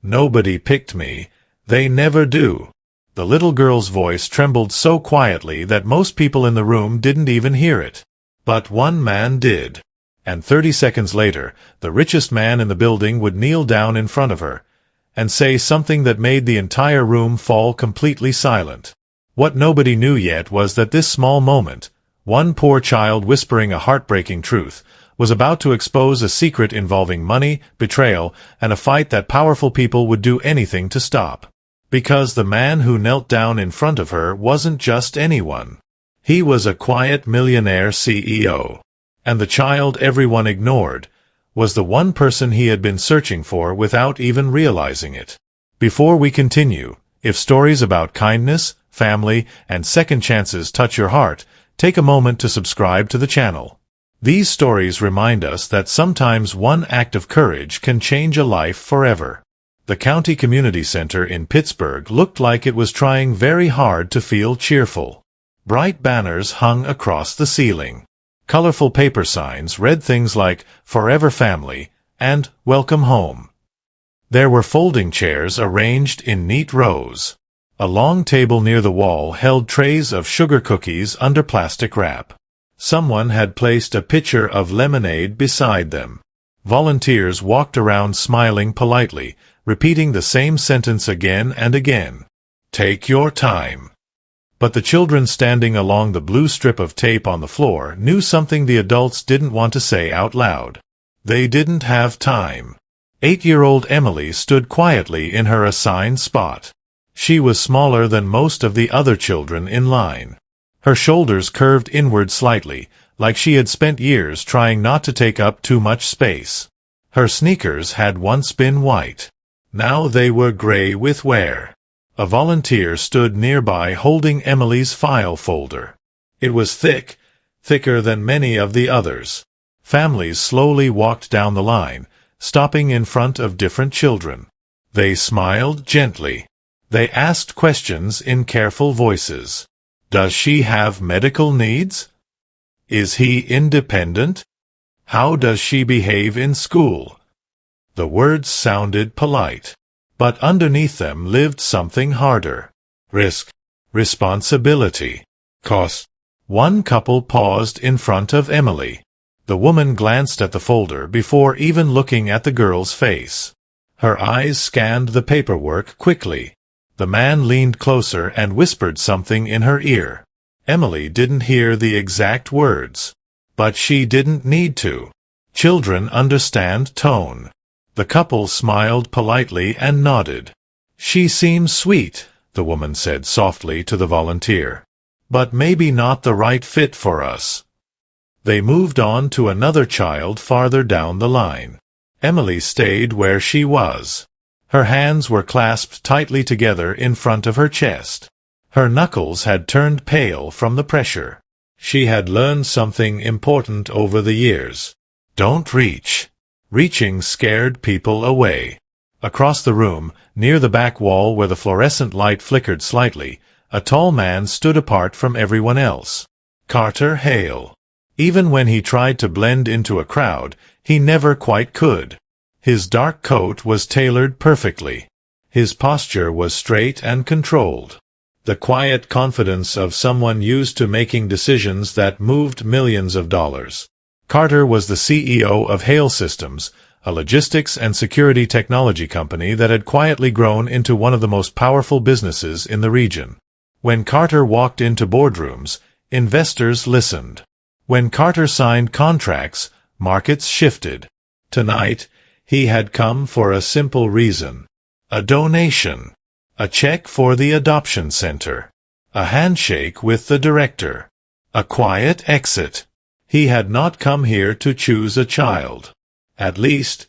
Nobody picked me. They never do. The little girl's voice trembled so quietly that most people in the room didn't even hear it. But one man did. And 30 seconds later, the richest man in the building would kneel down in front of her and say something that made the entire room fall completely silent. What nobody knew yet was that this small moment, one poor child whispering a heartbreaking truth, was about to expose a secret involving money, betrayal, and a fight that powerful people would do anything to stop. Because the man who knelt down in front of her wasn't just anyone. He was a quiet millionaire CEO. And the child everyone ignored was the one person he had been searching for without even realizing it. Before we continue, if stories about kindness, family, and second chances touch your heart, take a moment to subscribe to the channel. These stories remind us that sometimes one act of courage can change a life forever. The County Community Center in Pittsburgh looked like it was trying very hard to feel cheerful. Bright banners hung across the ceiling. Colorful paper signs read things like "Forever Family" and "Welcome Home." There were folding chairs arranged in neat rows. A long table near the wall held trays of sugar cookies under plastic wrap. Someone had placed a pitcher of lemonade beside them. Volunteers walked around smiling politely, repeating the same sentence again and again. "Take your time." But the children standing along the blue strip of tape on the floor knew something the adults didn't want to say out loud. They didn't have time. 8-year-old Emily stood quietly in her assigned spot. She was smaller than most of the other children in line. Her shoulders curved inward slightly, like she had spent years trying not to take up too much space. Her sneakers had once been white. Now they were gray with wear. A volunteer stood nearby holding Emily's file folder. It was thick, thicker than many of the others. Families slowly walked down the line, stopping in front of different children. They smiled gently. They asked questions in careful voices. Does she have medical needs? Is he independent? How does she behave in school? The words sounded polite. But underneath them lived something harder. Risk, responsibility, cost. One couple paused in front of Emily. The woman glanced at the folder before even looking at the girl's face. Her eyes scanned the paperwork quickly. The man leaned closer and whispered something in her ear. Emily didn't hear the exact words. But she didn't need to. Children understand tone. The couple smiled politely and nodded. "She seems sweet," the woman said softly to the volunteer. "But maybe not the right fit for us." They moved on to another child farther down the line. Emily stayed where she was. Her hands were clasped tightly together in front of her chest. Her knuckles had turned pale from the pressure. She had learned something important over the years. Don't reach. Reaching scared people away. Across the room, near the back wall where the fluorescent light flickered slightly, a tall man stood apart from everyone else. Carter Hale. Even when he tried to blend into a crowd, he never quite could. His dark coat was tailored perfectly. His posture was straight and controlled. The quiet confidence of someone used to making decisions that moved millions of dollars. Carter was the CEO of Hale Systems, a logistics and security technology company that had quietly grown into one of the most powerful businesses in the region. When Carter walked into boardrooms, investors listened. When Carter signed contracts, markets shifted. Tonight, he had come for a simple reason. A donation. A check for the adoption center. A handshake with the director. A quiet exit. He had not come here to choose a child. At least,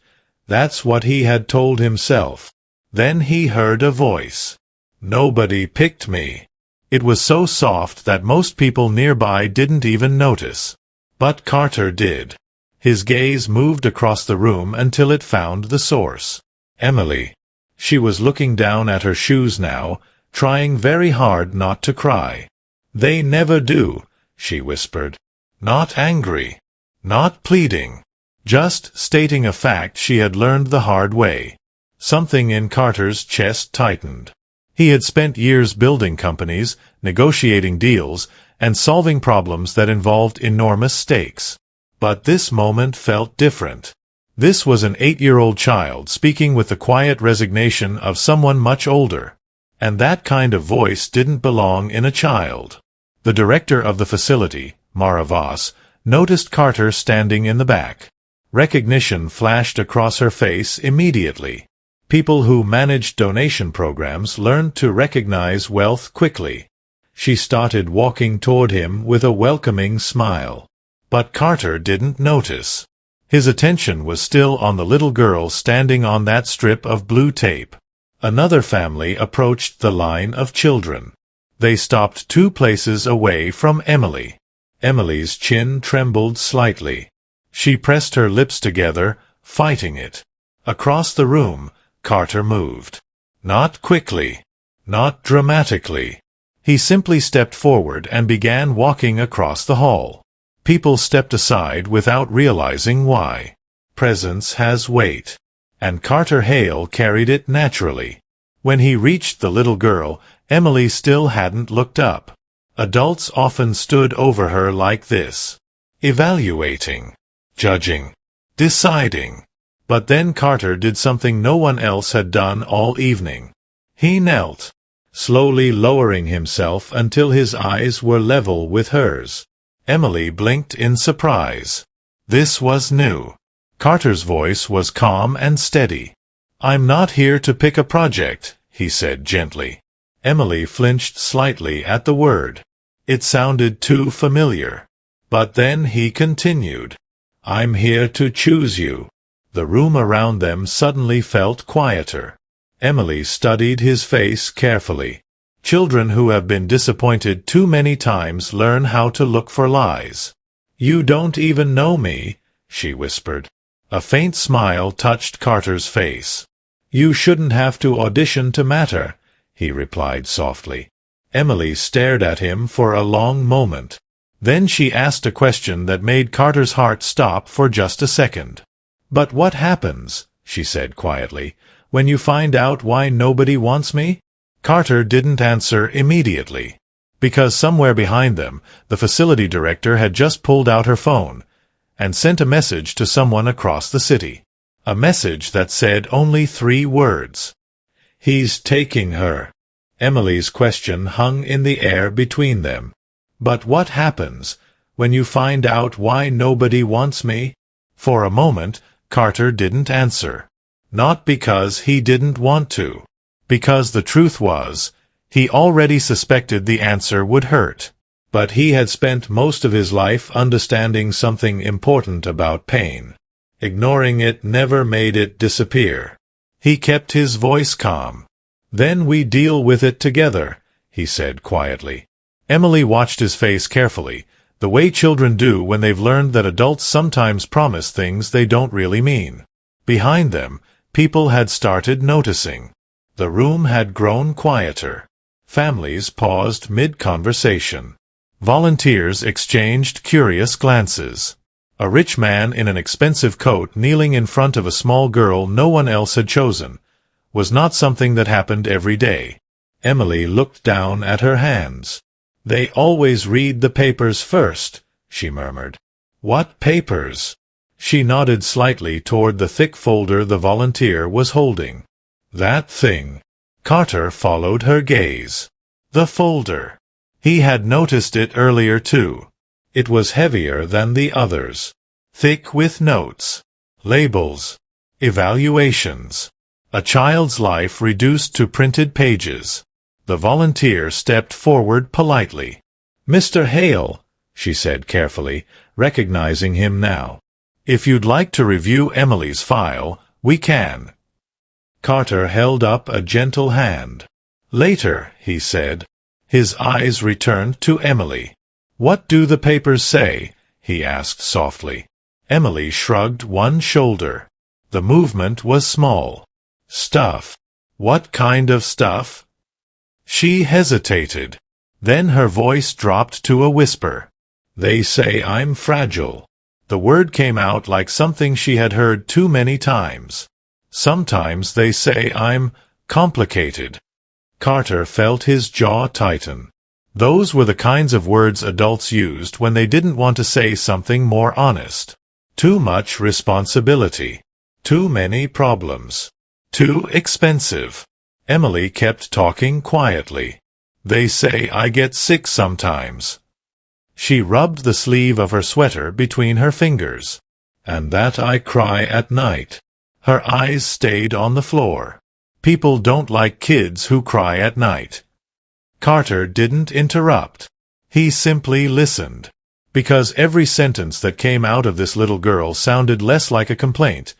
that's what he had told himself. Then he heard a voice. Nobody picked me. It was so soft that most people nearby didn't even notice. But Carter did. His gaze moved across the room until it found the source. Emily. She was looking down at her shoes now, trying very hard not to cry. "They never do," she whispered. Not angry. Not pleading. Just stating a fact she had learned the hard way. Something in Carter's chest tightened. He had spent years building companies, negotiating deals, and solving problems that involved enormous stakes. But this moment felt different. This was an 8-year-old child speaking with the quiet resignation of someone much older. And that kind of voice didn't belong in a child. The director of the facility, Mara Voss, noticed Carter standing in the back. Recognition flashed across her face immediately. People who managed donation programs learned to recognize wealth quickly. She started walking toward him with a welcoming smile. But Carter didn't notice. His attention was still on the little girl standing on that strip of blue tape. Another family approached the line of children. They stopped 2 places away from Emily. Emily's chin trembled slightly. She pressed her lips together, fighting it. Across the room, Carter moved. Not quickly. Not dramatically. He simply stepped forward and began walking across the hall. People stepped aside without realizing why. Presence has weight. And Carter Hale carried it naturally. When he reached the little girl, Emily still hadn't looked up. Adults often stood over her like this. Evaluating. Judging. Deciding. But then Carter did something no one else had done all evening. He knelt, slowly lowering himself until his eyes were level with hers. Emily blinked in surprise. This was new. Carter's voice was calm and steady. "I'm not here to pick a project," he said gently. Emily flinched slightly at the word. It sounded too familiar. But then he continued. "I'm here to choose you." The room around them suddenly felt quieter. Emily studied his face carefully. Children who have been disappointed too many times learn how to look for lies. "You don't even know me," she whispered. A faint smile touched Carter's face. "You shouldn't have to audition to matter," he replied softly. Emily stared at him for a long moment. Then she asked a question that made Carter's heart stop for just a second. "But what happens," she said quietly, "when you find out why nobody wants me?" Carter didn't answer immediately. Because somewhere behind them, the facility director had just pulled out her phone and sent a message to someone across the city. A message that said only 3 words. "He's taking her." Emily's question hung in the air between them. "But what happens when you find out why nobody wants me?" For a moment, Carter didn't answer. Not because he didn't want to. Because the truth was, he already suspected the answer would hurt. But he had spent most of his life understanding something important about pain. Ignoring it never made it disappear. He kept his voice calm. "Then we deal with it together," he said quietly. Emily watched his face carefully, the way children do when they've learned that adults sometimes promise things they don't really mean. Behind them, people had started noticing. The room had grown quieter. Families paused mid-conversation. Volunteers exchanged curious glances. A rich man in an expensive coat kneeling in front of a small girl no one else had chosen was not something that happened every day. Emily looked down at her hands. "They always read the papers first," she murmured. "What papers?" She nodded slightly toward the thick folder the volunteer was holding. "That thing." Carter followed her gaze. The folder. He had noticed it earlier too. It was heavier than the others. Thick with notes, labels, evaluations. A child's life reduced to printed pages. The volunteer stepped forward politely. "Mr. Hale," she said carefully, recognizing him now. "If you'd like to review Emily's file, we can." Carter held up a gentle hand. "Later," he said. His eyes returned to Emily. "What do the papers say?" he asked softly. Emily shrugged one shoulder. The movement was small. "Stuff." "What kind of stuff?" She hesitated. Then her voice dropped to a whisper. "They say I'm fragile." The word came out like something she had heard too many times. Sometimes they say I'm complicated. Carter felt his jaw tighten. Those were the kinds of words adults used when they didn't want to say something more honest. Too much responsibility. Too many problems. Too expensive. Emily kept talking quietly. They say I get sick sometimes. She rubbed the sleeve of her sweater between her fingers. And that I cry at night. Her eyes stayed on the floor. People don't like kids who cry at night. Carter didn't interrupt. He simply listened. Because every sentence that came out of this little girl sounded less like a complaint,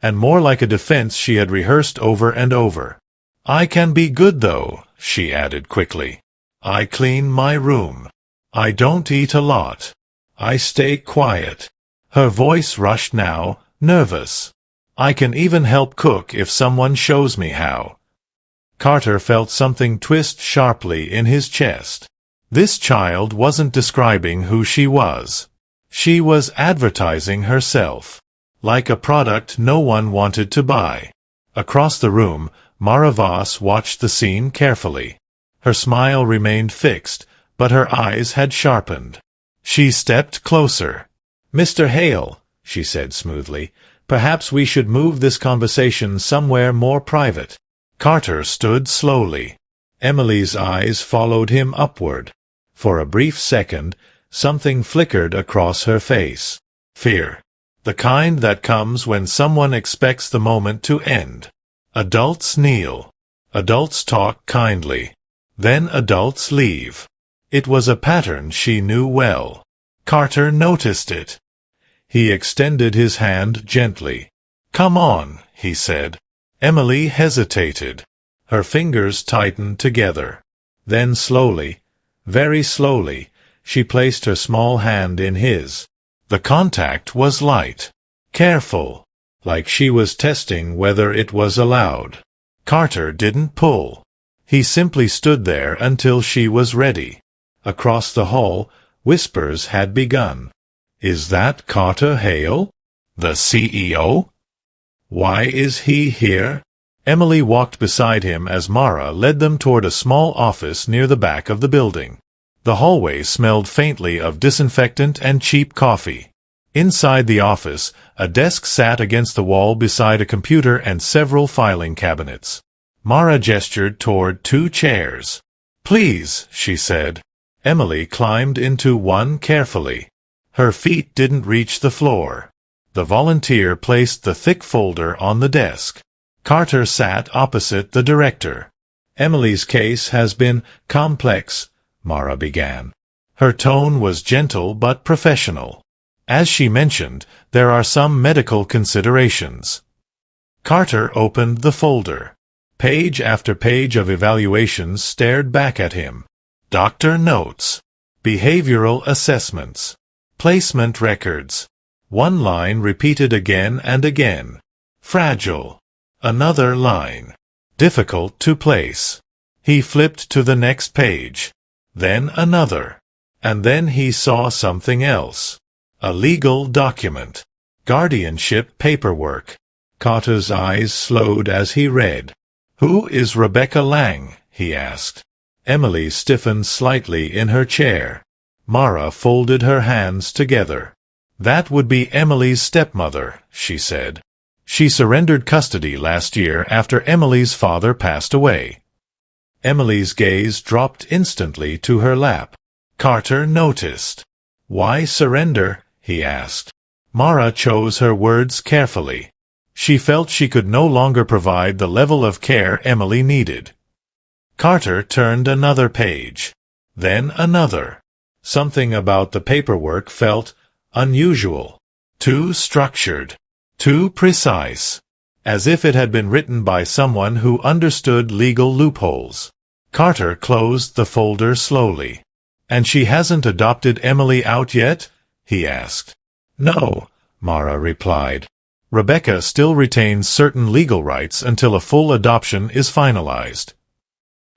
and more like a defense she had rehearsed over and over. I can be good though, she added quickly. I clean my room. I don't eat a lot. I stay quiet. Her voice rushed now, nervous. I can even help cook if someone shows me how. Carter felt something twist sharply in his chest. This child wasn't describing who she was. She was advertising herself. Like a product no one wanted to buy. Across the room, Mara Voss watched the scene carefully. Her smile remained fixed, but her eyes had sharpened. She stepped closer. Mr. Hale, she said smoothly, perhaps we should move this conversation somewhere more private. Carter stood slowly. Emily's eyes followed him upward. For a brief second, something flickered across her face. Fear. The kind that comes when someone expects the moment to end. Adults kneel. Adults talk kindly. Then adults leave. It was a pattern she knew well. Carter noticed it. He extended his hand gently. Come on, he said. Emily hesitated. Her fingers tightened together. Then slowly, very slowly, she placed her small hand in his. The contact was light, careful, like she was testing whether it was allowed. Carter didn't pull. He simply stood there until she was ready. Across the hall, whispers had begun. Is that Carter Hale? The CEO? Why is he here? Emily walked beside him as Mara led them toward a small office near the back of the building. The hallway smelled faintly of disinfectant and cheap coffee. Inside the office, a desk sat against the wall beside a computer and several filing cabinets. Mara gestured toward 2 chairs. Please, she said. Emily climbed into one carefully. Her feet didn't reach the floor. The volunteer placed the thick folder on the desk. Carter sat opposite the director. Emily's case has been complex, Mara began. Her tone was gentle but professional. As she mentioned, there are some medical considerations. Carter opened the folder. Page after page of evaluations stared back at him. Doctor notes. Behavioral assessments. Placement records. One line repeated again and again. Fragile. Another line. Difficult to place. He flipped to the next page. Then another. And then he saw something else. A legal document. Guardianship paperwork. Carter's eyes slowed as he read. Who is Rebecca Lang? He asked. Emily stiffened slightly in her chair. Mara folded her hands together. That would be Emily's stepmother, she said. She surrendered custody last year after Emily's father passed away. Emily's gaze dropped instantly to her lap. Carter noticed. Why surrender? He asked. Mara chose her words carefully. She felt she could no longer provide the level of care Emily needed. Carter turned another page. Then another. Something about the paperwork felt unusual. Too structured. Too precise. As if it had been written by someone who understood legal loopholes. Carter closed the folder slowly. And she hasn't adopted Emily out yet? He asked. No, Mara replied. Rebecca still retains certain legal rights until a full adoption is finalized.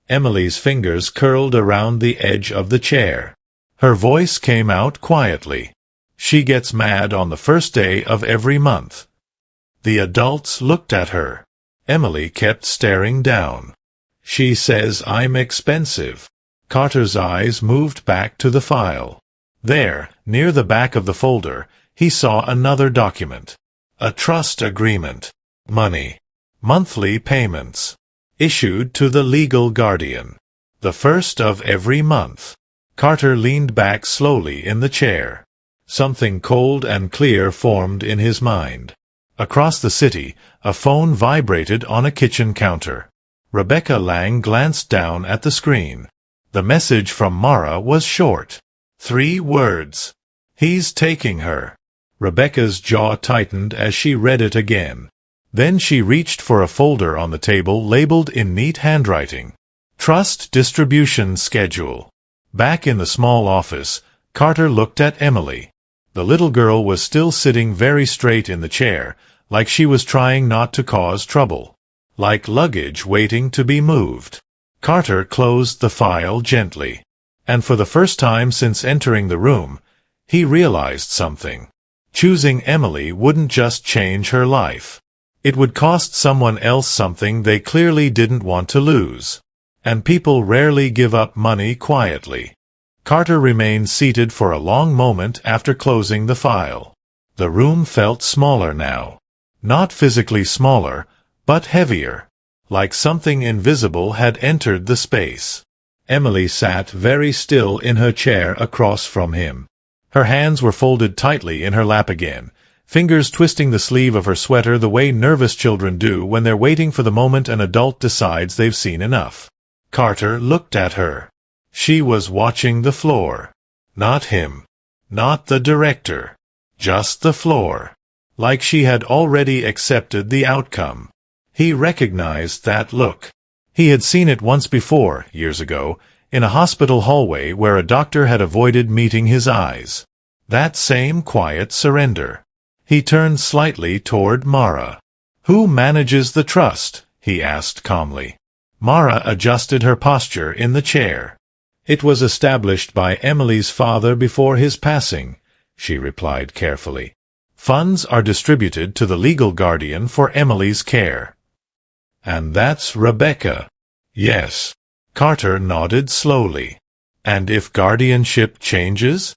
Emily's fingers curled around the edge of the chair. Her voice came out quietly. She gets mad on the first day of every month. The adults looked at her. Emily kept staring down. She says I'm expensive. Carter's eyes moved back to the file. There, near the back of the folder, he saw another document. A trust agreement. Money. Monthly payments. Issued to the legal guardian. The first of every month. Carter leaned back slowly in the chair. Something cold and clear formed in his mind. Across the city, a phone vibrated on a kitchen counter. Rebecca Lang glanced down at the screen. The message from Mara was short. 3 words. He's taking her. Rebecca's jaw tightened as she read it again. Then she reached for a folder on the table labeled in neat handwriting. Trust Distribution Schedule. Back in the small office, Carter looked at Emily. The little girl was still sitting very straight in the chair, like she was trying not to cause trouble. Like luggage waiting to be moved. Carter closed the file gently. And for the first time since entering the room, he realized something. Choosing Emily wouldn't just change her life. It would cost someone else something they clearly didn't want to lose. And people rarely give up money quietly. Carter remained seated for a long moment after closing the file. The room felt smaller now. Not physically smaller, but heavier. Like something invisible had entered the space. Emily sat very still in her chair across from him. Her hands were folded tightly in her lap again, fingers twisting the sleeve of her sweater the way nervous children do when they're waiting for the moment an adult decides they've seen enough. Carter looked at her. She was watching the floor. Not him. Not the director. Just the floor. Like she had already accepted the outcome. He recognized that look. He had seen it once before, years ago, in a hospital hallway where a doctor had avoided meeting his eyes. That same quiet surrender. He turned slightly toward Mara. "Who manages the trust?" he asked calmly. Mara adjusted her posture in the chair. "It was established by Emily's father before his passing," she replied carefully. "Funds are distributed to the legal guardian for Emily's care." "And that's Rebecca." "Yes." Carter nodded slowly. "And if guardianship changes?"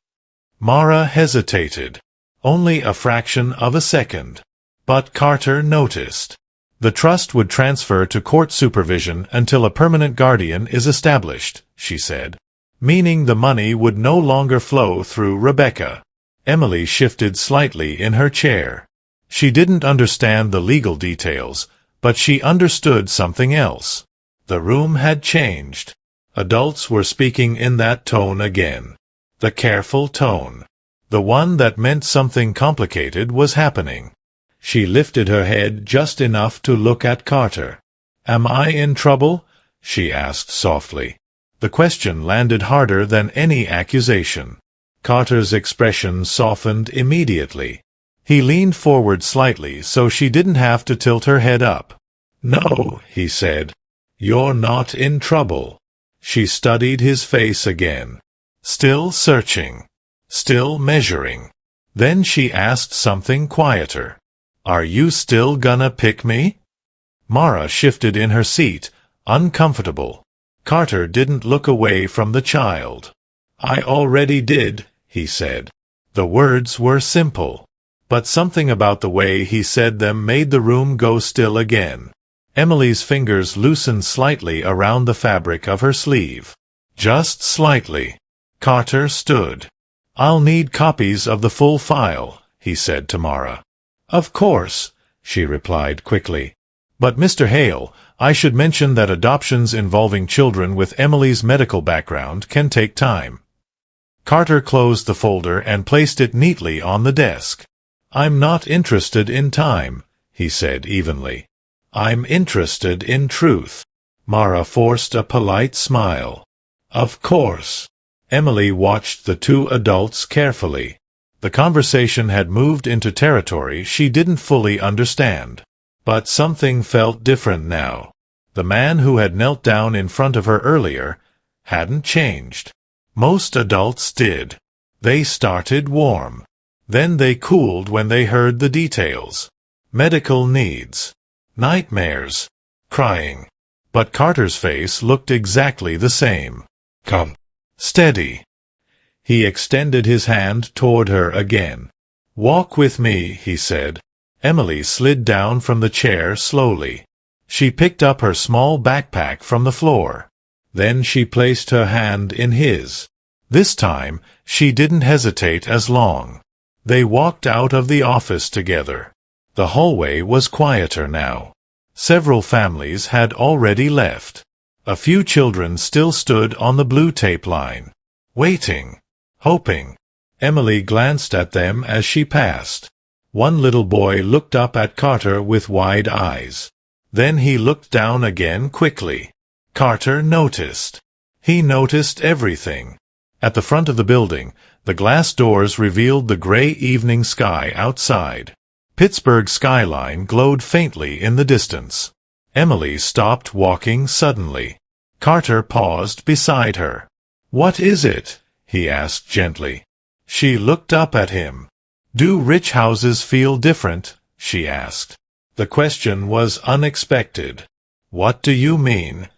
Mara hesitated. Only a fraction of a second. But Carter noticed. "The trust would transfer to court supervision until a permanent guardian is established," she said. "Meaning the money would no longer flow through Rebecca." Emily shifted slightly in her chair. She didn't understand the legal details, but she understood something else. The room had changed. Adults were speaking in that tone again. The careful tone. The one that meant something complicated was happening. She lifted her head just enough to look at Carter. "Am I in trouble?" she asked softly. The question landed harder than any accusation. Carter's expression softened immediately. He leaned forward slightly so she didn't have to tilt her head up. "No," he said. "You're not in trouble." She studied his face again. Still searching. Still measuring. Then she asked something quieter. "Are you still gonna pick me?" Mara shifted in her seat, uncomfortable. Carter didn't look away from the child. "I already did," he said. The words were simple. But something about the way he said them made the room go still again. Emily's fingers loosened slightly around the fabric of her sleeve. Just slightly. Carter stood. "I'll need copies of the full file," he said to Mara. "Of course," she replied quickly. "But Mr. Hale, I should mention that adoptions involving children with Emily's medical background can take time." Carter closed the folder and placed it neatly on the desk. "I'm not interested in time," he said evenly. "I'm interested in truth." Mara forced a polite smile. "Of course." Emily watched the two adults carefully. The conversation had moved into territory she didn't fully understand. But something felt different now. The man who had knelt down in front of her earlier hadn't changed. Most adults did. They started warm. Then they cooled when they heard the details. Medical needs. Nightmares. Crying. But Carter's face looked exactly the same. Come. Steady. He extended his hand toward her again. Walk with me, he said. Emily slid down from the chair slowly. She picked up her small backpack from the floor. Then she placed her hand in his. This time, she didn't hesitate as long. They walked out of the office together. The hallway was quieter now. Several families had already left. A few children still stood on the blue tape line, waiting, hoping. Emily glanced at them as she passed. One little boy looked up at Carter with wide eyes. Then he looked down again quickly. Carter noticed. He noticed everything. At the front of the building, the glass doors revealed the gray evening sky outside. Pittsburgh's skyline glowed faintly in the distance. Emily stopped walking suddenly. Carter paused beside her. "What is it?" he asked gently. She looked up at him. "Do rich houses feel different?" she asked. The question was unexpected. "What do you mean?"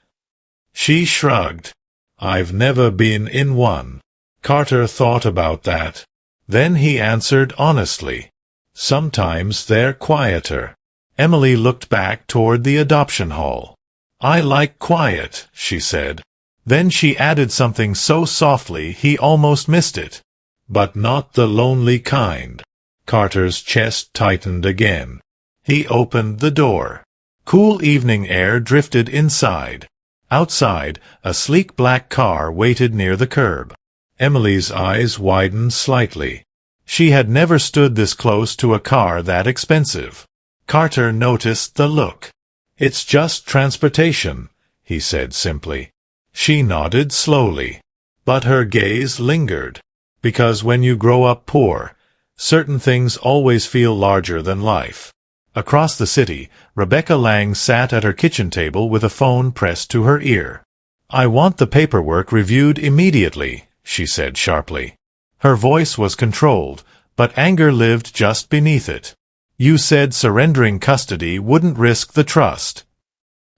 She shrugged. "I've never been in one." Carter thought about that. Then he answered honestly. "Sometimes they're quieter." Emily looked back toward the adoption hall. "I like quiet," she said. Then she added something so softly he almost missed it. "But not the lonely kind." Carter's chest tightened again. He opened the door. Cool evening air drifted inside. Outside, a sleek black car waited near the curb. Emily's eyes widened slightly. She had never stood this close to a car that expensive. Carter noticed the look. "It's just transportation," he said simply. She nodded slowly. But her gaze lingered. Because when you grow up poor, certain things always feel larger than life. Across the city, Rebecca Lang sat at her kitchen table with a phone pressed to her ear. "I want the paperwork reviewed immediately," she said sharply. Her voice was controlled, but anger lived just beneath it. "You said surrendering custody wouldn't risk the trust."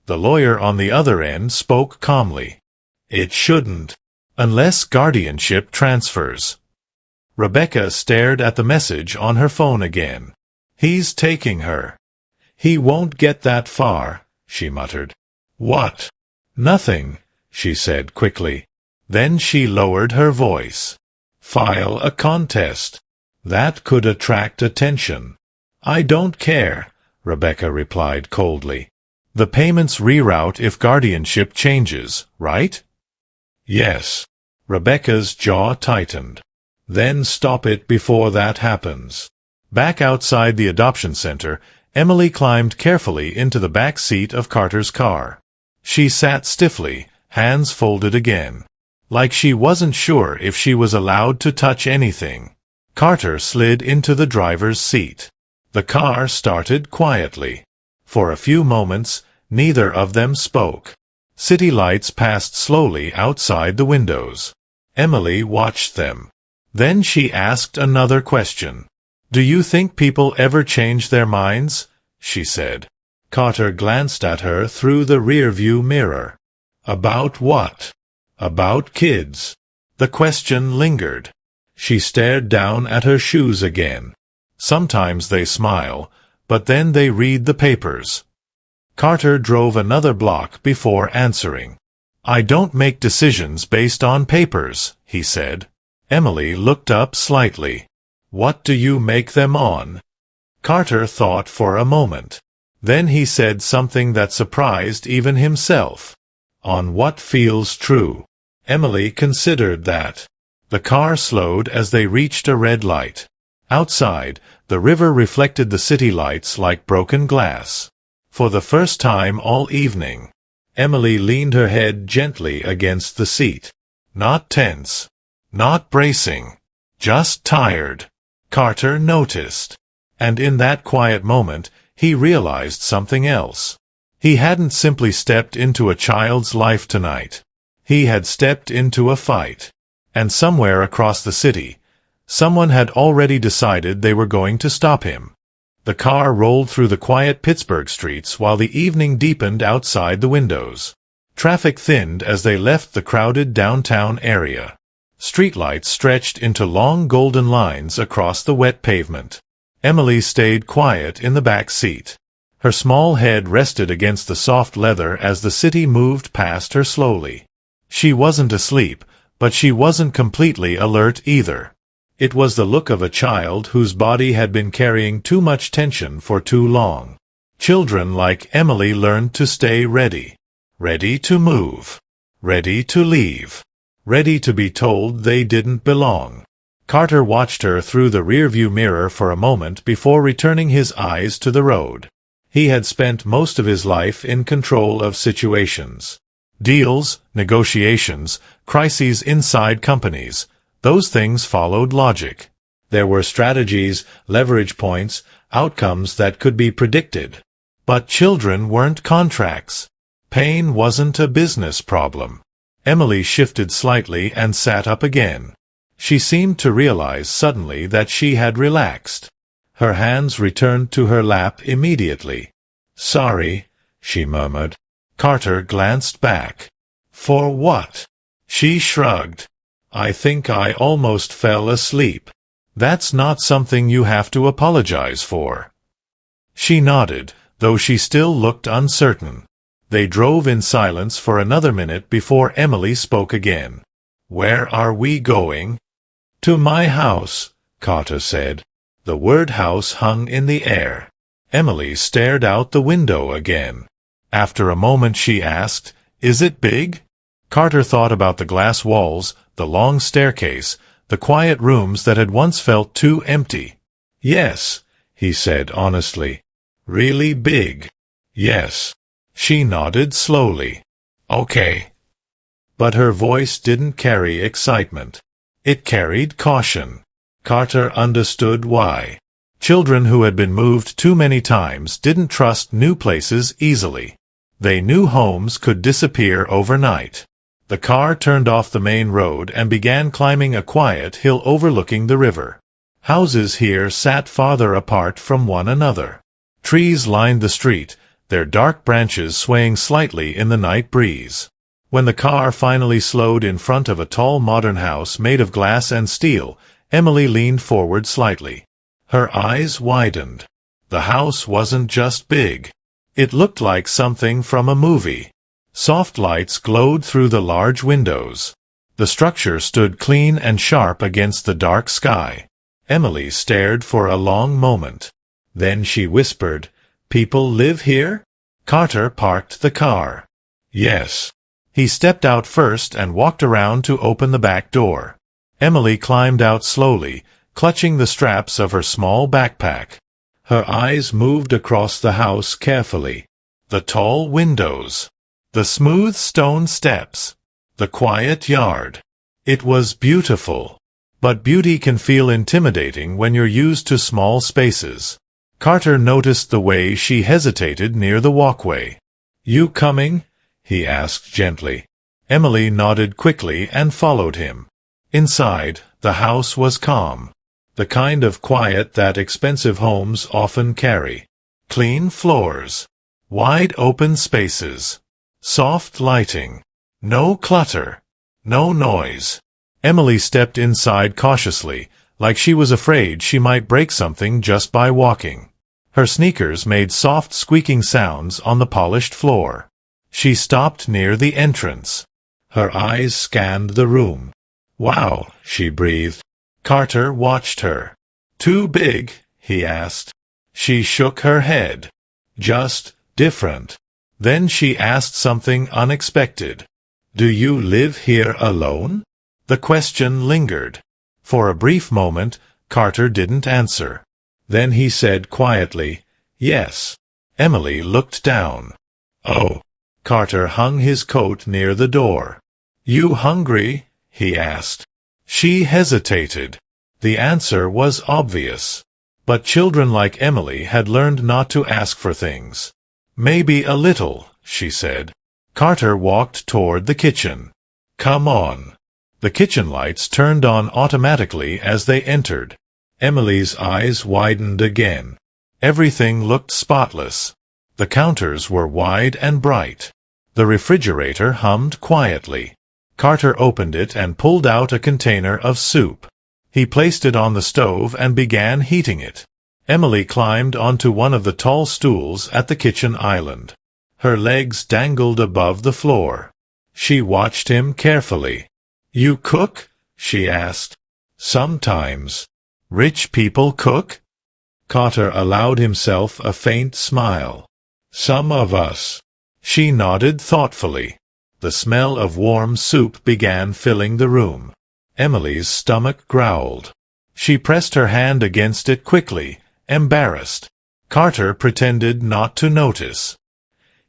The lawyer on the other end spoke calmly. "It shouldn't, unless guardianship transfers." Rebecca stared at the message on her phone again. "He's taking her." "He won't get that far," she muttered. "What?" "Nothing," she said quickly. Then she lowered her voice. "File a contest. That could attract attention." "I don't care," Rebecca replied coldly. "The payments reroute if guardianship changes, right?" "Yes." Rebecca's jaw tightened. "Then stop it before that happens." Back outside the adoption center, Emily climbed carefully into the back seat of Carter's car. She sat stiffly, hands folded again, like she wasn't sure if she was allowed to touch anything. Carter slid into the driver's seat. The car started quietly. For a few moments, neither of them spoke. City lights passed slowly outside the windows. Emily watched them. Then she asked another question. "Do you think people ever change their minds?" she said. Carter glanced at her through the rearview mirror. "About what?" "About kids." The question lingered. She stared down at her shoes again. "Sometimes they smile, but then they read the papers." Carter drove another block before answering. "I don't make decisions based on papers," he said. Emily looked up slightly. "What do you make them on?" Carter thought for a moment. Then he said something that surprised even himself. "On what feels true." Emily considered that. The car slowed as they reached a red light. Outside, the river reflected the city lights like broken glass. For the first time all evening, Emily leaned her head gently against the seat. Not tense. Not bracing. Just tired. Carter noticed. And in that quiet moment, he realized something else. He hadn't simply stepped into a child's life tonight. He had stepped into a fight. And somewhere across the city, someone had already decided they were going to stop him. The car rolled through the quiet Pittsburgh streets while the evening deepened outside the windows. Traffic thinned as they left the crowded downtown area. Streetlights stretched into long golden lines across the wet pavement. Emily stayed quiet in the back seat. Her small head rested against the soft leather as the city moved past her slowly. She wasn't asleep, but she wasn't completely alert either. It was the look of a child whose body had been carrying too much tension for too long. Children like Emily learned to stay ready. Ready to move. Ready to leave. Ready to be told they didn't belong. Carter watched her through the rearview mirror for a moment before returning his eyes to the road. He had spent most of his life in control of situations. Deals, negotiations, crises inside companies. Those things followed logic. There were strategies, leverage points, outcomes that could be predicted. But children weren't contracts. Pain wasn't a business problem. Emily shifted slightly and sat up again. She seemed to realize suddenly that she had relaxed. Her hands returned to her lap immediately. "Sorry," she murmured. Carter glanced back. "For what?" She shrugged. "I think I almost fell asleep." "That's not something you have to apologize for." She nodded, though she still looked uncertain. They drove in silence for another minute before Emily spoke again. "Where are we going?" "To my house," Carter said. The word house hung in the air. Emily stared out the window again. After a moment she asked, "Is it big?" Carter thought about the glass walls, the long staircase, the quiet rooms that had once felt too empty. "Yes," he said honestly. "Really big." "Yes." She nodded slowly. "Okay." But her voice didn't carry excitement. It carried caution. Carter understood why. Children who had been moved too many times didn't trust new places easily. They knew homes could disappear overnight. The car turned off the main road and began climbing a quiet hill overlooking the river. Houses here sat farther apart from one another. Trees lined the street, their dark branches swaying slightly in the night breeze. When the car finally slowed in front of a tall modern house made of glass and steel, Emily leaned forward slightly. Her eyes widened. The house wasn't just big. It looked like something from a movie. Soft lights glowed through the large windows. The structure stood clean and sharp against the dark sky. Emily stared for a long moment. Then she whispered, "People live here?" Carter parked the car. "Yes." He stepped out first and walked around to open the back door. Emily climbed out slowly, clutching the straps of her small backpack. Her eyes moved across the house carefully. The tall windows. The smooth stone steps. The quiet yard. It was beautiful. But beauty can feel intimidating when you're used to small spaces. Carter noticed the way she hesitated near the walkway. "You coming?" he asked gently. Emily nodded quickly and followed him. Inside, the house was calm. The kind of quiet that expensive homes often carry. Clean floors. Wide open spaces. Soft lighting. No clutter. No noise. Emily stepped inside cautiously, like she was afraid she might break something just by walking. Her sneakers made soft squeaking sounds on the polished floor. She stopped near the entrance. Her eyes scanned the room. "Wow," she breathed. Carter watched her. "Too big?" he asked. She shook her head. "Just different." Then she asked something unexpected. "Do you live here alone?" The question lingered. For a brief moment, Carter didn't answer. Then he said quietly, "Yes." Emily looked down. "Oh." Carter hung his coat near the door. "You hungry?" he asked. She hesitated. The answer was obvious. But children like Emily had learned not to ask for things. "Maybe a little," she said. Carter walked toward the kitchen. "Come on." The kitchen lights turned on automatically as they entered. Emily's eyes widened again. Everything looked spotless. The counters were wide and bright. The refrigerator hummed quietly. Carter opened it and pulled out a container of soup. He placed it on the stove and began heating it. Emily climbed onto one of the tall stools at the kitchen island. Her legs dangled above the floor. She watched him carefully. "You cook?" she asked. "Sometimes." "Rich people cook?" Carter allowed himself a faint smile. "Some of us." She nodded thoughtfully. The smell of warm soup began filling the room. Emily's stomach growled. She pressed her hand against it quickly, embarrassed. Carter pretended not to notice.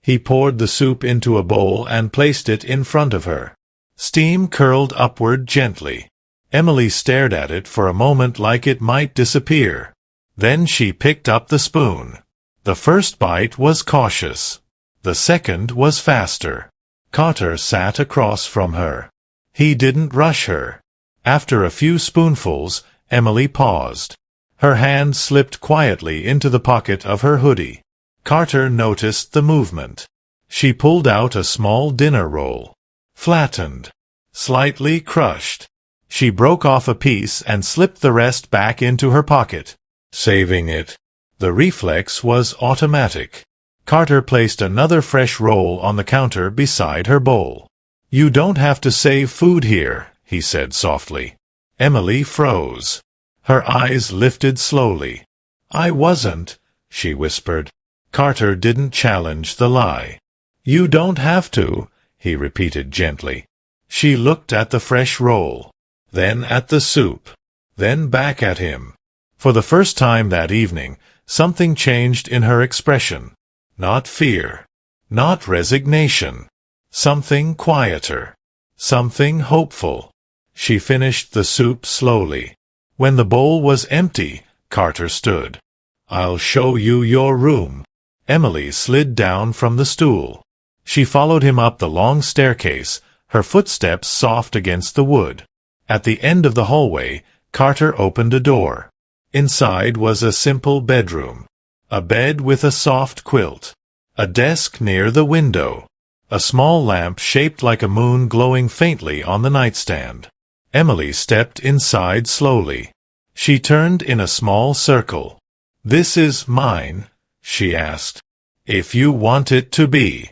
He poured the soup into a bowl and placed it in front of her. Steam curled upward gently. Emily stared at it for a moment like it might disappear. Then she picked up the spoon. The first bite was cautious. The second was faster. Carter sat across from her. He didn't rush her. After a few spoonfuls, Emily paused. Her hand slipped quietly into the pocket of her hoodie. Carter noticed the movement. She pulled out a small dinner roll. Flattened. Slightly crushed. She broke off a piece and slipped the rest back into her pocket, saving it. The reflex was automatic. Carter placed another fresh roll on the counter beside her bowl. "You don't have to save food here," he said softly. Emily froze. Her eyes lifted slowly. "I wasn't," she whispered. Carter didn't challenge the lie. "You don't have to," he repeated gently. She looked at the fresh roll, then at the soup, then back at him. For the first time that evening, something changed in her expression. Not fear, not resignation. Something quieter. Something hopeful. She finished the soup slowly. When the bowl was empty, Carter stood. "I'll show you your room." Emily slid down from the stool. She followed him up the long staircase, her footsteps soft against the wood. At the end of the hallway, Carter opened a door. Inside was a simple bedroom. A bed with a soft quilt. A desk near the window. A small lamp shaped like a moon glowing faintly on the nightstand. Emily stepped inside slowly. She turned in a small circle. "This is mine?" she asked. "If you want it to be."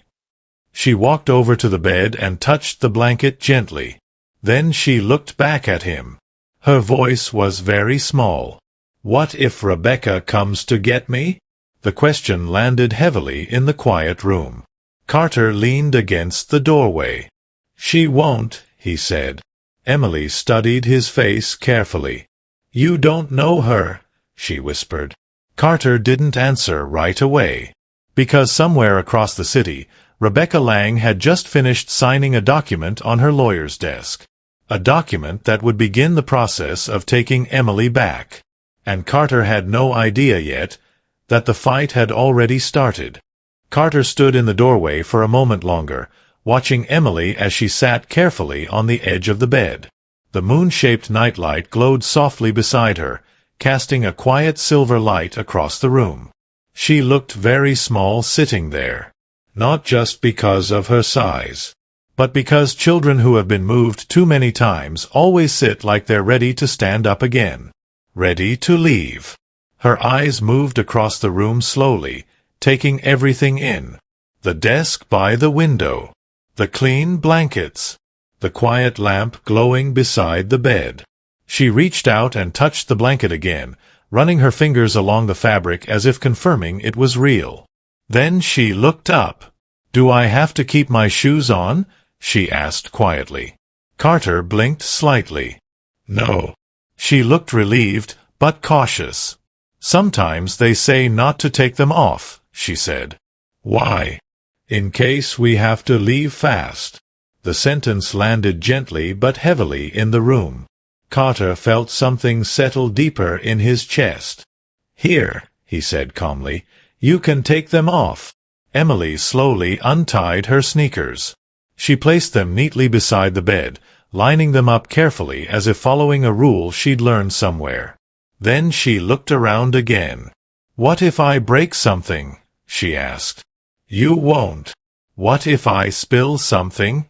She walked over to the bed and touched the blanket gently. Then she looked back at him. Her voice was very small. "What if Rebecca comes to get me?" The question landed heavily in the quiet room. Carter leaned against the doorway. "She won't," he said. Emily studied his face carefully. "You don't know her," she whispered. Carter didn't answer right away. Because somewhere across the city, Rebecca Lang had just finished signing a document on her lawyer's desk. A document that would begin the process of taking Emily back. And Carter had no idea yet that the fight had already started. Carter stood in the doorway for a moment longer, watching Emily as she sat carefully on the edge of the bed. The moon-shaped nightlight glowed softly beside her, casting a quiet silver light across the room. She looked very small sitting there. Not just because of her size, but because children who have been moved too many times always sit like they're ready to stand up again. Ready to leave. Her eyes moved across the room slowly, taking everything in. The desk by the window. The clean blankets. The quiet lamp glowing beside the bed. She reached out and touched the blanket again, running her fingers along the fabric as if confirming it was real. Then she looked up. "Do I have to keep my shoes on?" she asked quietly. Carter blinked slightly. "No." She looked relieved, but cautious. "Sometimes they say not to take them off," she said. "Why?" "In case we have to leave fast." The sentence landed gently but heavily in the room. Carter felt something settle deeper in his chest. "Here," he said calmly, "you can take them off." Emily slowly untied her sneakers. She placed them neatly beside the bed, lining them up carefully as if following a rule she'd learned somewhere. Then she looked around again. "What if I break something?" she asked. "You won't." "What if I spill something?"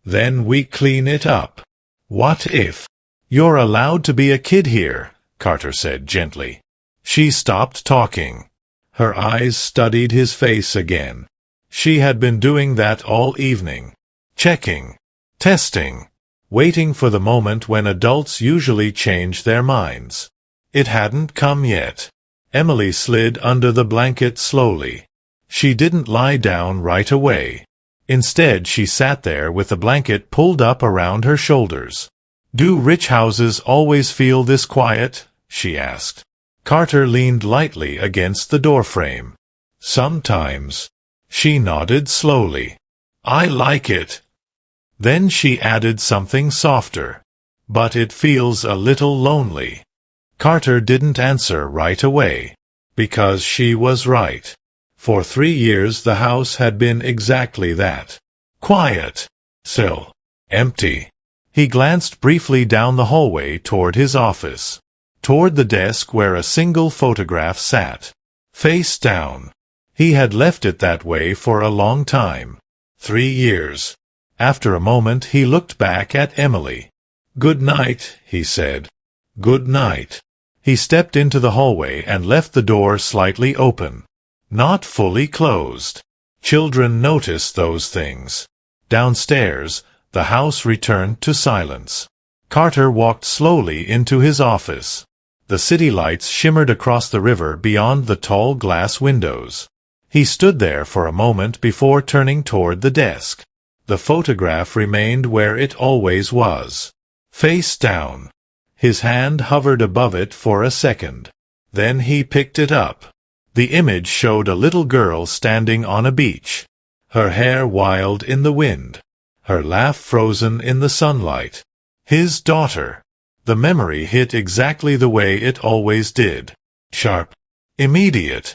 "Then we clean it up." "What if?" "You're allowed to be a kid here," Carter said gently. She stopped talking. Her eyes studied his face again. She had been doing that all evening. Checking. Testing. Waiting for the moment when adults usually change their minds. It hadn't come yet. Emily slid under the blanket slowly. She didn't lie down right away. Instead, she sat there with the blanket pulled up around her shoulders. "Do rich houses always feel this quiet?" she asked. Carter leaned lightly against the doorframe. "Sometimes." She nodded slowly. "I like it." Then she added something softer. "But it feels a little lonely." Carter didn't answer right away. Because she was right. For 3 years the house had been exactly that. Quiet. Still. Empty. He glanced briefly down the hallway toward his office. Toward the desk where a single photograph sat. Face down. He had left it that way for a long time. 3 years. After a moment he looked back at Emily. "Good night," he said. "Good night." He stepped into the hallway and left the door slightly open. Not fully closed. Children noticed those things. Downstairs, the house returned to silence. Carter walked slowly into his office. The city lights shimmered across the river beyond the tall glass windows. He stood there for a moment before turning toward the desk. The photograph remained where it always was. Face down. His hand hovered above it for a second. Then he picked it up. The image showed a little girl standing on a beach. Her hair wild in the wind. Her laugh frozen in the sunlight. His daughter. The memory hit exactly the way it always did. Sharp. Immediate.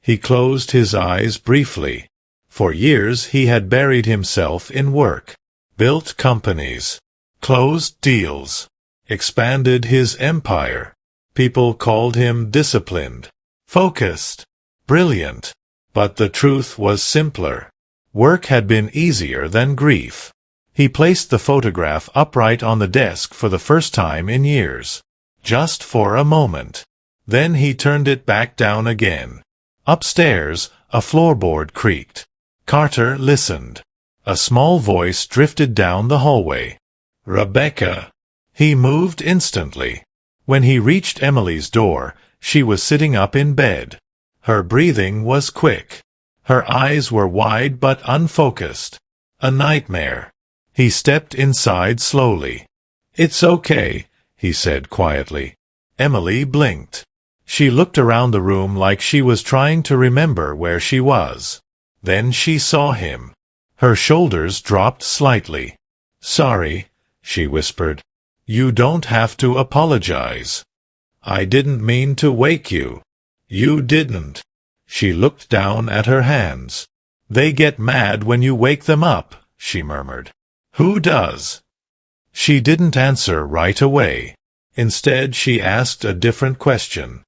He closed his eyes briefly. For years he had buried himself in work. Built companies. Closed deals. Expanded his empire. People called him disciplined. Focused. Brilliant. But the truth was simpler. Work had been easier than grief. He placed the photograph upright on the desk for the first time in years. Just for a moment. Then he turned it back down again. Upstairs, a floorboard creaked. Carter listened. A small voice drifted down the hallway. "Rebecca." He moved instantly. When he reached Emily's door, she was sitting up in bed. Her breathing was quick. Her eyes were wide but unfocused. A nightmare. He stepped inside slowly. "It's okay," he said quietly. Emily blinked. She looked around the room like she was trying to remember where she was. Then she saw him. Her shoulders dropped slightly. "Sorry," she whispered. "You don't have to apologize." "I didn't mean to wake you." "You didn't." She looked down at her hands. "They get mad when you wake them up," she murmured. "Who does?" She didn't answer right away. Instead, she asked a different question.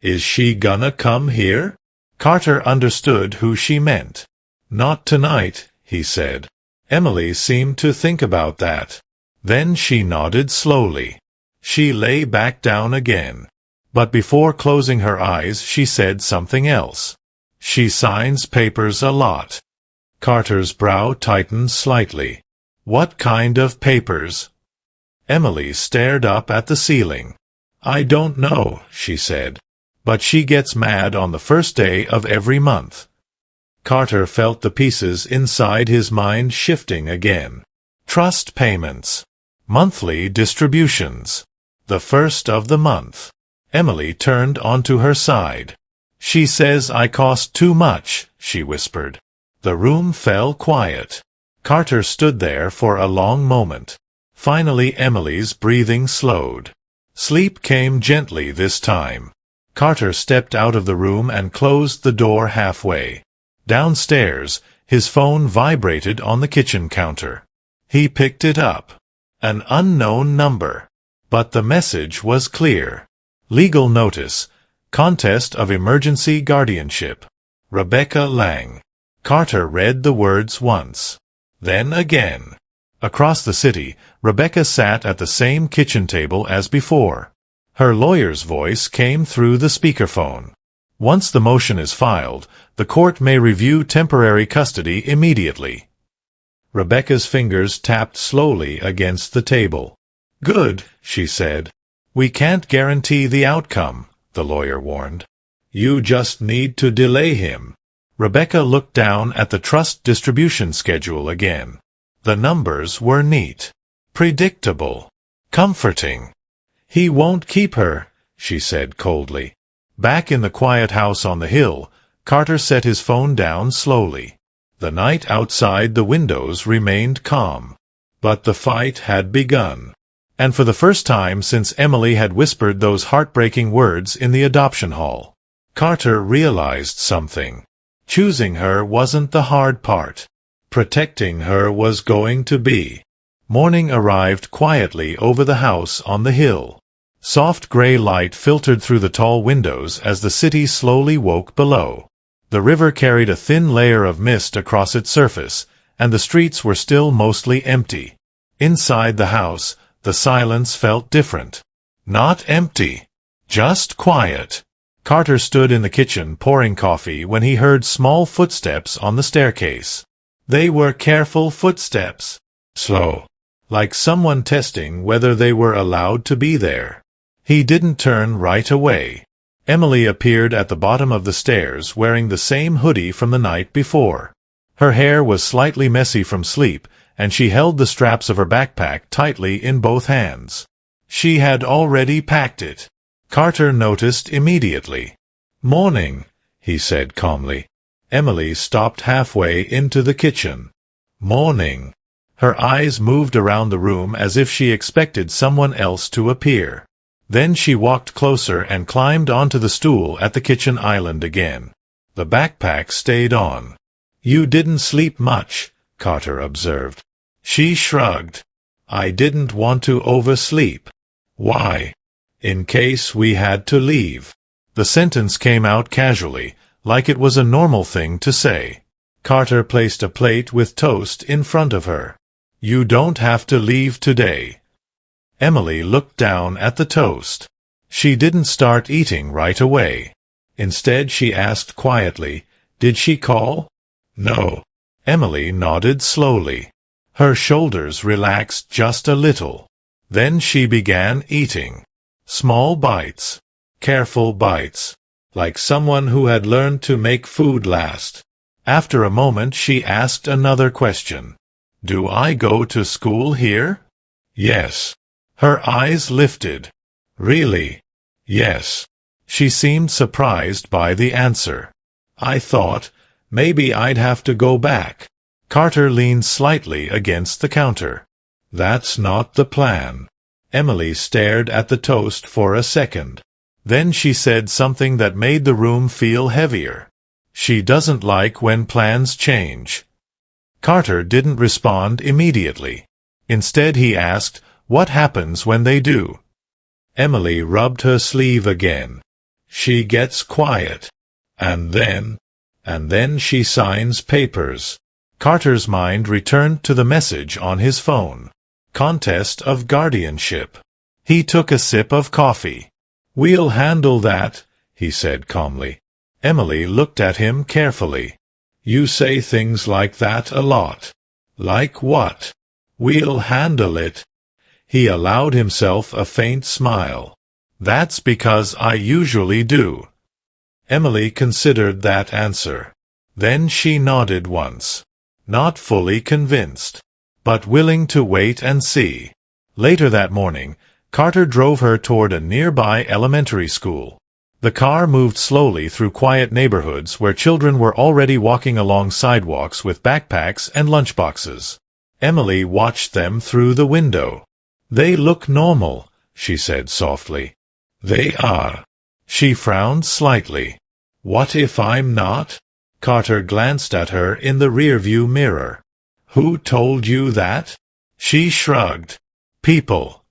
"Is she gonna come here?" Carter understood who she meant. "Not tonight," he said. Emily seemed to think about that. Then she nodded slowly. She lay back down again. But before closing her eyes she said something else. "She signs papers a lot." Carter's brow tightened slightly. "What kind of papers?" Emily stared up at the ceiling. "I don't know," she said. "But she gets mad on the first day of every month." Carter felt the pieces inside his mind shifting again. Trust payments. Monthly distributions. The first of the month. Emily turned onto her side. "She says I cost too much," she whispered. The room fell quiet. Carter stood there for a long moment. Finally Emily's breathing slowed. Sleep came gently this time. Carter stepped out of the room and closed the door halfway. Downstairs, his phone vibrated on the kitchen counter. He picked it up. An unknown number. But the message was clear. Legal notice. Contest of Emergency Guardianship. Rebecca Lang. Carter read the words once. Then again. Across the city, Rebecca sat at the same kitchen table as before. Her lawyer's voice came through the speakerphone. Once the motion is filed, the court may review temporary custody immediately. Rebecca's fingers tapped slowly against the table. Good, she said. We can't guarantee the outcome, the lawyer warned. You just need to delay him. Rebecca looked down at the trust distribution schedule again. The numbers were neat, predictable, comforting. He won't keep her, she said coldly. Back in the quiet house on the hill, Carter set his phone down slowly. The night outside the windows remained calm. But the fight had begun. And for the first time since Emily had whispered those heartbreaking words in the adoption hall, Carter realized something. Choosing her wasn't the hard part. Protecting her was going to be. Morning arrived quietly over the house on the hill. Soft gray light filtered through the tall windows as the city slowly woke below. The river carried a thin layer of mist across its surface, and the streets were still mostly empty. Inside the house, the silence felt different. Not empty. Just quiet. Carter stood in the kitchen pouring coffee when he heard small footsteps on the staircase. They were careful footsteps. Slow. Like someone testing whether they were allowed to be there. He didn't turn right away. Emily appeared at the bottom of the stairs wearing the same hoodie from the night before. Her hair was slightly messy from sleep, and she held the straps of her backpack tightly in both hands. She had already packed it. Carter noticed immediately. Morning, he said calmly. Emily stopped halfway into the kitchen. Morning. Her eyes moved around the room as if she expected someone else to appear. Then she walked closer and climbed onto the stool at the kitchen island again. The backpack stayed on. You didn't sleep much, Carter observed. She shrugged. I didn't want to oversleep. Why? In case we had to leave. The sentence came out casually, like it was a normal thing to say. Carter placed a plate with toast in front of her. You don't have to leave today. Emily looked down at the toast. She didn't start eating right away. Instead she asked quietly, Did she call? No. Emily nodded slowly. Her shoulders relaxed just a little. Then she began eating. Small bites. Careful bites. Like someone who had learned to make food last. After a moment she asked another question. Do I go to school here? Yes. Her eyes lifted. Really? Yes. She seemed surprised by the answer. I thought, maybe I'd have to go back. Carter leaned slightly against the counter. That's not the plan. Emily stared at the toast for a second. Then she said something that made the room feel heavier. She doesn't like when plans change. Carter didn't respond immediately. Instead he asked, What happens when they do? Emily rubbed her sleeve again. She gets quiet. And then she signs papers. Carter's mind returned to the message on his phone. Contest of guardianship. He took a sip of coffee. We'll handle that, he said calmly. Emily looked at him carefully. You say things like that a lot. Like what? We'll handle it. He allowed himself a faint smile. That's because I usually do. Emily considered that answer. Then she nodded once. Not fully convinced, but willing to wait and see. Later that morning, Carter drove her toward a nearby elementary school. The car moved slowly through quiet neighborhoods where children were already walking along sidewalks with backpacks and lunchboxes. Emily watched them through the window. They look normal, she said softly. They are. She frowned slightly. What if I'm not? Carter glanced at her in the rearview mirror. Who told you that? She shrugged. People.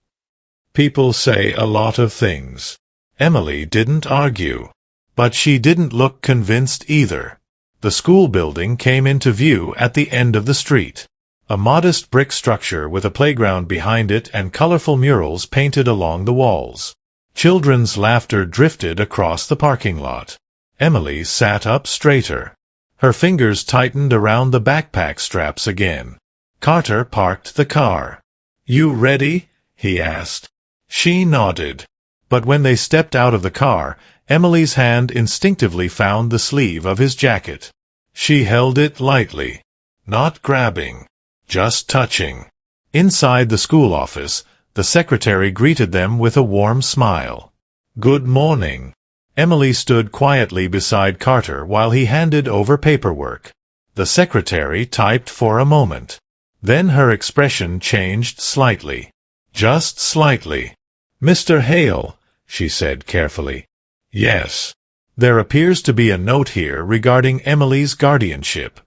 People say a lot of things. Emily didn't argue. But she didn't look convinced either. The school building came into view at the end of the street. A modest brick structure with a playground behind it and colorful murals painted along the walls. Children's laughter drifted across the parking lot. Emily sat up straighter. Her fingers tightened around the backpack straps again. Carter parked the car. "You ready?" he asked. She nodded. But when they stepped out of the car, Emily's hand instinctively found the sleeve of his jacket. She held it lightly. Not grabbing. Just touching. Inside the school office, the secretary greeted them with a warm smile. "Good morning." Emily stood quietly beside Carter while he handed over paperwork. The secretary typed for a moment. Then her expression changed slightly. Just slightly. "Mr. Hale," she said carefully. "Yes. There appears to be a note here regarding Emily's guardianship."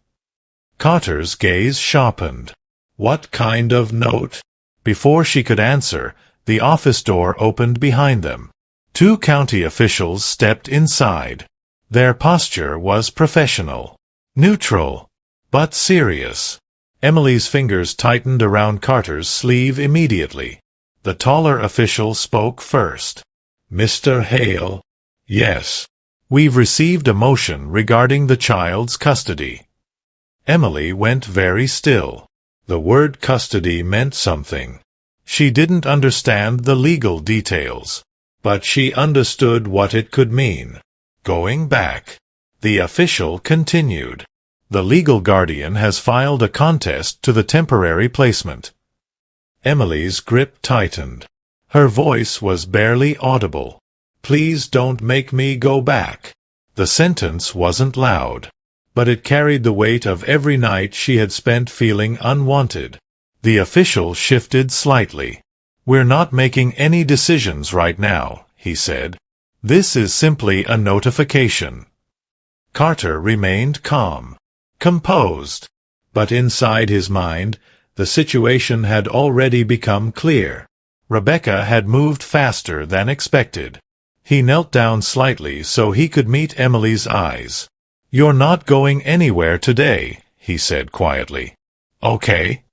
Carter's gaze sharpened. "What kind of note?" Before she could answer, the office door opened behind them. Two county officials stepped inside. Their posture was professional. Neutral. But serious. Emily's fingers tightened around Carter's sleeve immediately. The taller official spoke first. "Mr. Hale." "Yes. We've received a motion regarding the child's custody." Emily went very still. The word custody meant something. She didn't understand the legal details, but she understood what it could mean. Going back. The official continued. "The legal guardian has filed a contest to the temporary placement." Emily's grip tightened. Her voice was barely audible. "Please don't make me go back." The sentence wasn't loud, but it carried the weight of every night she had spent feeling unwanted. The official shifted slightly. "We're not making any decisions right now," he said. "This is simply a notification." Carter remained calm, composed. But inside his mind, the situation had already become clear. Rebecca had moved faster than expected. He knelt down slightly so he could meet Emily's eyes. "You're not going anywhere today," he said quietly. "Okay."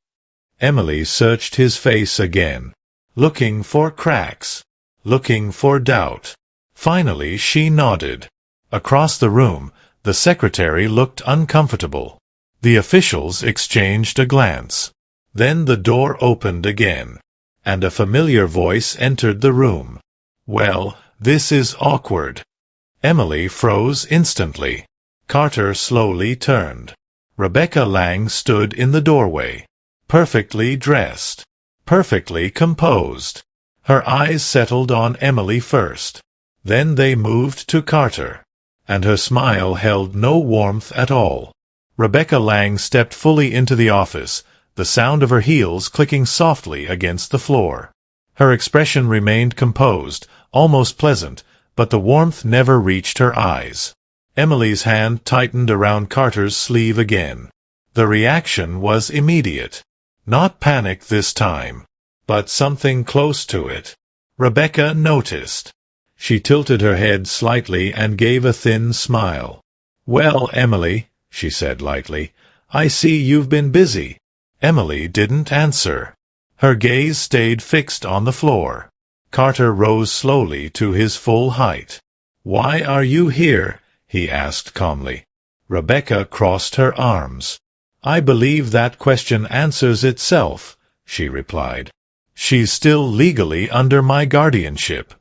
Emily searched his face again, looking for cracks, looking for doubt. Finally she nodded. Across the room, the secretary looked uncomfortable. The officials exchanged a glance. Then the door opened again, and a familiar voice entered the room. "Well, this is awkward." Emily froze instantly. Carter slowly turned. Rebecca Lang stood in the doorway, perfectly dressed, perfectly composed. Her eyes settled on Emily first. Then they moved to Carter, and her smile held no warmth at all. Rebecca Lang stepped fully into the office, the sound of her heels clicking softly against the floor. Her expression remained composed, almost pleasant, but the warmth never reached her eyes. Emily's hand tightened around Carter's sleeve again. The reaction was immediate. Not panic this time, but something close to it. Rebecca noticed. She tilted her head slightly and gave a thin smile. "Well, Emily," she said lightly, "I see you've been busy." Emily didn't answer. Her gaze stayed fixed on the floor. Carter rose slowly to his full height. "Why are you here?" he asked calmly. Rebecca crossed her arms. "I believe that question answers itself," she replied. "She's still legally under my guardianship."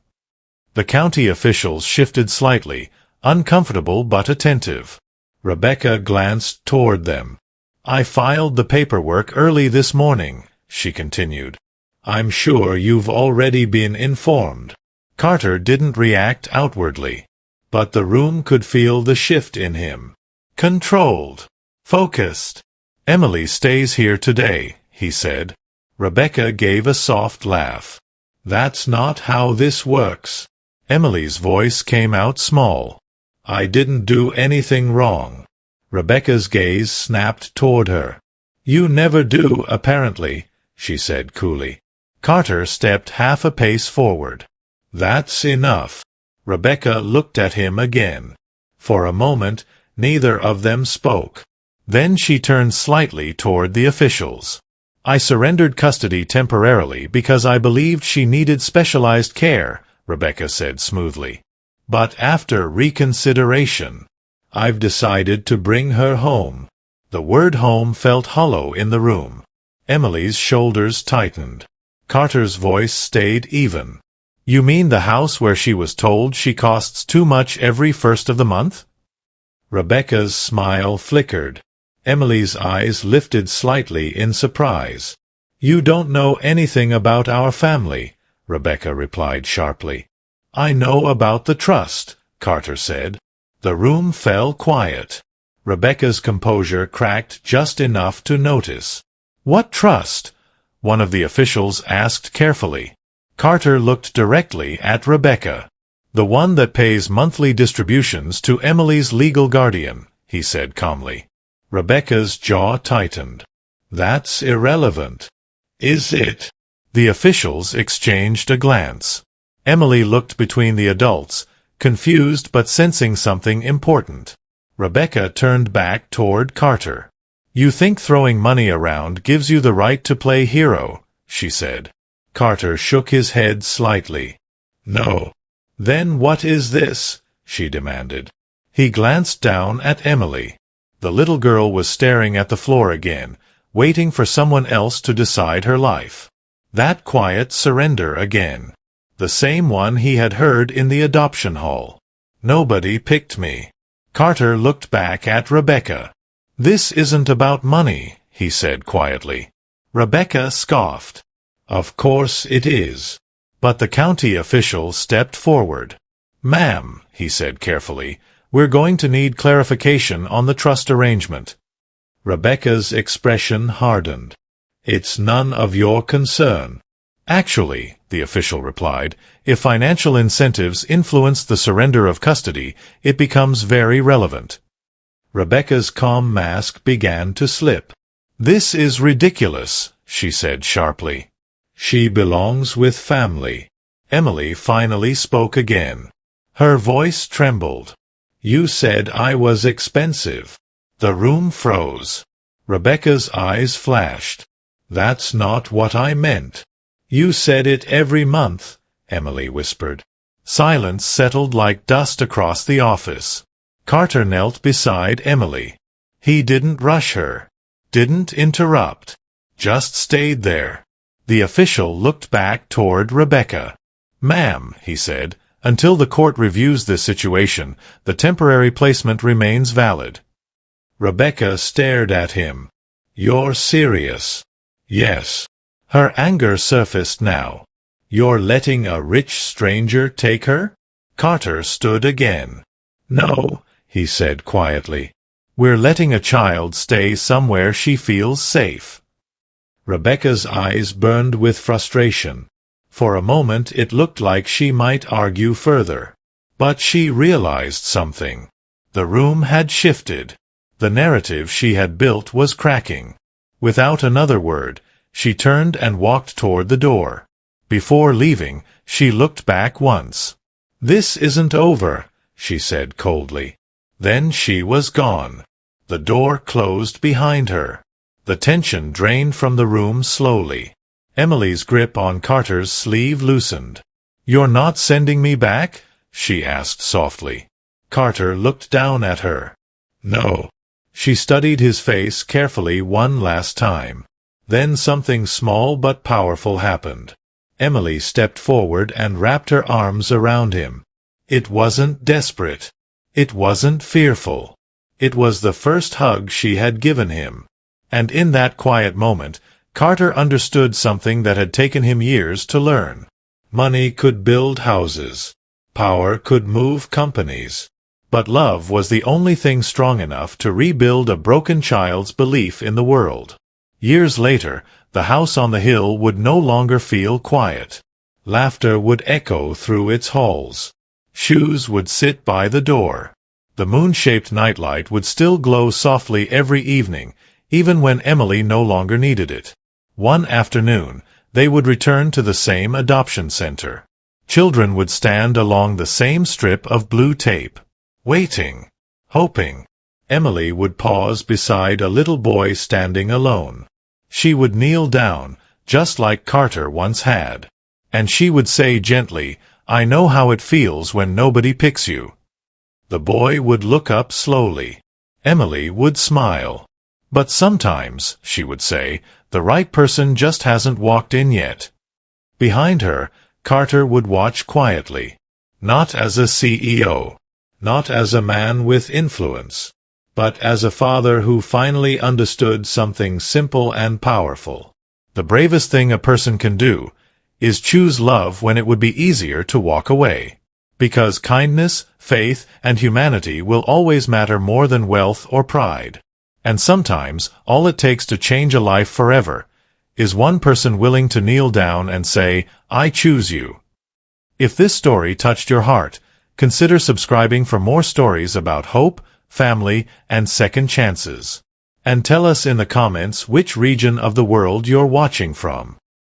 The county officials shifted slightly, uncomfortable but attentive. Rebecca glanced toward them. "I filed the paperwork early this morning," she continued. "I'm sure you've already been informed." Carter didn't react outwardly, but the room could feel the shift in him. Controlled. Focused. "Emily stays here today," he said. Rebecca gave a soft laugh. "That's not how this works." Emily's voice came out small. "I didn't do anything wrong." Rebecca's gaze snapped toward her. "You never do, apparently," she said coolly. Carter stepped half a pace forward. "That's enough." Rebecca looked at him again. For a moment, neither of them spoke. Then she turned slightly toward the officials. "I surrendered custody temporarily because I believed she needed specialized care," Rebecca said smoothly. "But after reconsideration, I've decided to bring her home." The word home felt hollow in the room. Emily's shoulders tightened. Carter's voice stayed even. "You mean the house where she was told she costs too much every first of the month?" Rebecca's smile flickered. Emily's eyes lifted slightly in surprise. "You don't know anything about our family," Rebecca replied sharply. "I know about the trust," Carter said. The room fell quiet. Rebecca's composure cracked just enough to notice. "What trust?" one of the officials asked carefully. Carter looked directly at Rebecca. "The one that pays monthly distributions to Emily's legal guardian," he said calmly. Rebecca's jaw tightened. "That's irrelevant." "Is it?" The officials exchanged a glance. Emily looked between the adults, confused but sensing something important. Rebecca turned back toward Carter. "You think throwing money around gives you the right to play hero," she said. Carter shook his head slightly. "No." "Then what is this?" she demanded. He glanced down at Emily. The little girl was staring at the floor again, waiting for someone else to decide her life. That quiet surrender again. The same one he had heard in the adoption hall. "Nobody picked me." Carter looked back at Rebecca. "This isn't about money," he said quietly. Rebecca scoffed. "Of course it is." But the county official stepped forward. "Ma'am," he said carefully, "we're going to need clarification on the trust arrangement." Rebecca's expression hardened. "It's none of your concern." "Actually," the official replied, "if financial incentives influence the surrender of custody, it becomes very relevant." Rebecca's calm mask began to slip. "This is ridiculous," she said sharply. "She belongs with family." Emily finally spoke again. Her voice trembled. "You said I was expensive." The room froze. Rebecca's eyes flashed. "That's not what I meant." "You said it every month," Emily whispered. Silence settled like dust across the office. Carter knelt beside Emily. He didn't rush her. Didn't interrupt. Just stayed there. The official looked back toward Rebecca. "Ma'am," he said, "until the court reviews this situation, the temporary placement remains valid." Rebecca stared at him. "You're serious?" "Yes." Her anger surfaced now. "You're letting a rich stranger take her?" Carter stood again. "No," he said quietly. "We're letting a child stay somewhere she feels safe." Rebecca's eyes burned with frustration. For a moment it looked like she might argue further. But she realized something. The room had shifted. The narrative she had built was cracking. Without another word, she turned and walked toward the door. Before leaving, she looked back once. "This isn't over," she said coldly. Then she was gone. The door closed behind her. The tension drained from the room slowly. Emily's grip on Carter's sleeve loosened. "You're not sending me back?" she asked softly. Carter looked down at her. "No." She studied his face carefully one last time. Then something small but powerful happened. Emily stepped forward and wrapped her arms around him. It wasn't desperate. It wasn't fearful. It was the first hug she had given him. And in that quiet moment, Carter understood something that had taken him years to learn. Money could build houses. Power could move companies. But love was the only thing strong enough to rebuild a broken child's belief in the world. Years later, the house on the hill would no longer feel quiet. Laughter would echo through its halls. Shoes would sit by the door. The moon-shaped nightlight would still glow softly every evening, even when Emily no longer needed it. One afternoon, they would return to the same adoption center. Children would stand along the same strip of blue tape, waiting, hoping. Emily would pause beside a little boy standing alone. She would kneel down, just like Carter once had. And she would say gently, "I know how it feels when nobody picks you." The boy would look up slowly. Emily would smile. "But sometimes," she would say, "the right person just hasn't walked in yet." Behind her, Carter would watch quietly. Not as a CEO. Not as a man with influence. But as a father who finally understood something simple and powerful. The bravest thing a person can do is choose love when it would be easier to walk away. Because kindness, faith, and humanity will always matter more than wealth or pride. And sometimes, all it takes to change a life forever is one person willing to kneel down and say, "I choose you." If this story touched your heart, consider subscribing for more stories about hope, family, and second chances. And tell us in the comments which region of the world you're watching from.